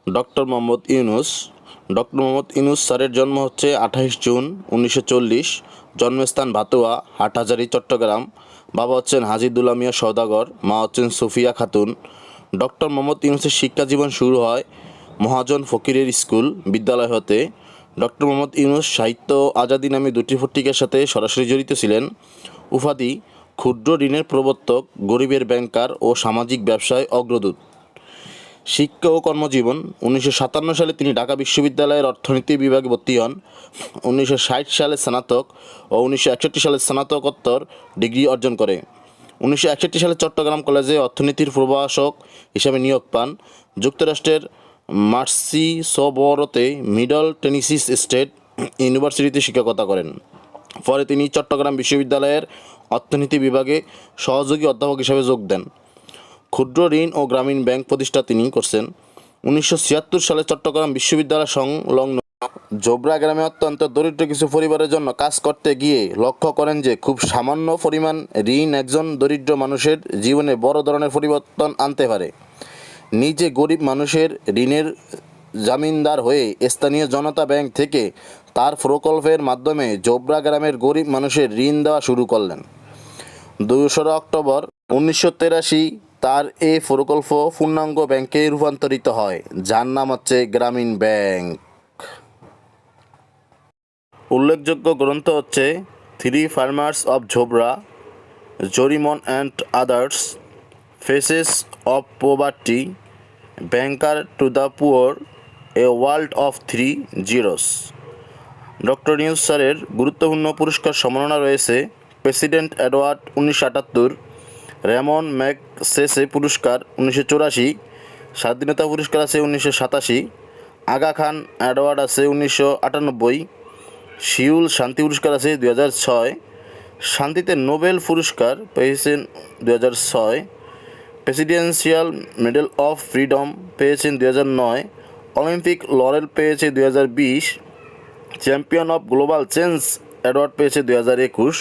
Doctor Mohammad Yunus. Doctor Mohammad Yunus স্যারের জন্ম হচ্ছে 28 জুন 1940। জন্মস্থান ভাতুয়া, হাটহাজারী, চট্টগ্রাম। বাবা হচ্ছেন হাজী দুলা মিয়া সওদাগর, মা হচ্ছেন সুফিয়া খাতুন। ডক্টর মোহাম্মদ ইউনূসের শিক্ষা জীবন শুরু হয় মহাজন ফকিরের স্কুল বিদ্যালয় হতে। ডক্টর মোহাম্মদ ইউনূস সাহিত্য আজাদী নামে দুটি পত্রিকার সাথে সরাসরি জড়িত ছিলেন। উপাধি: ক্ষুদ্র ঋণের প্রবর্তক, গরিবের ব্যাংকার ও সামাজিক ব্যবসায় অগ্রদূত। শিক্ষা ও কর্মজীবন: 1957 সালে তিনি ঢাকা বিশ্ববিদ্যালয়ের অর্থনীতি বিভাগে ভর্তি হন। 1960 সালে স্নাতক ও 1961 সালে স্নাতকোত্তর ডিগ্রি অর্জন করে। 1961 সালে চট্টগ্রাম কলেজে অর্থনীতির প্রভাষক হিসাবে নিয়োগ পান। যুক্তরাষ্ট্রের মার্সিসবরোতে মিডল টেনেসি স্টেট ইউনিভার্সিটিতে শিক্ষকতা করেন। পরে তিনি চট্টগ্রাম বিশ্ববিদ্যালয়ের অর্থনীতি বিভাগে সহযোগী অধ্যাপক হিসাবে যোগ দেন। ক্ষুদ্র ঋণ ও গ্রামীণ ব্যাংক প্রতিষ্ঠা তিনি করছেন। 1976 সালে চট্টগ্রাম বিশ্ববিদ্যালয় সংলগ্ন জোবরা গ্রামে অত্যন্ত দরিদ্র কিছু পরিবারের জন্য কাজ করতে গিয়ে লক্ষ্য করেন যে খুব সামান্য পরিমাণ ঋণ একজন দরিদ্র মানুষের জীবনে বড় ধরনের পরিবর্তন আনতে পারে। নিজে গরিব মানুষের ঋণের জামিনদার হয়ে স্থানীয় জনতা ব্যাংক থেকে তার প্রকল্পের মাধ্যমে জোবরা গ্রামের গরিব মানুষের ঋণ দেওয়া শুরু করলেন। 2 অক্টোবর 1983 তার এই প্রকল্প পূর্ণাঙ্গ ব্যাংকে রূপান্তরিত হয়, যার নাম হচ্ছে গ্রামীণ ব্যাংক। উল্লেখযোগ্য গ্রন্থ হচ্ছে three farmers of Jhobra, Jorimon and others, faces of poverty, banker to the poor, a world of three zeros. Doctor Yunus স্যারের গুরুত্বপূর্ণ পুরস্কার সম্মাননা রয়েছে: প্রেসিডেন্ট অ্যাওয়ার্ড 1978, রেমন ম্যাগসেসে পুরস্কার 1984, স্বাধীনতা পুরস্কার আছে 1987, আগা খান অ্যাওয়ার্ড আছে 1998, সিউল শান্তি পুরস্কার আছে 2006, শান্তিতে নোবেল পুরস্কার পেয়েছেন 2006, প্রেসিডেন্সিয়াল মেডেল অফ ফ্রিডম পেয়েছেন 2009, অলিম্পিক লরেল পেয়েছে 2020, champion of global change award পেয়েছে 2021।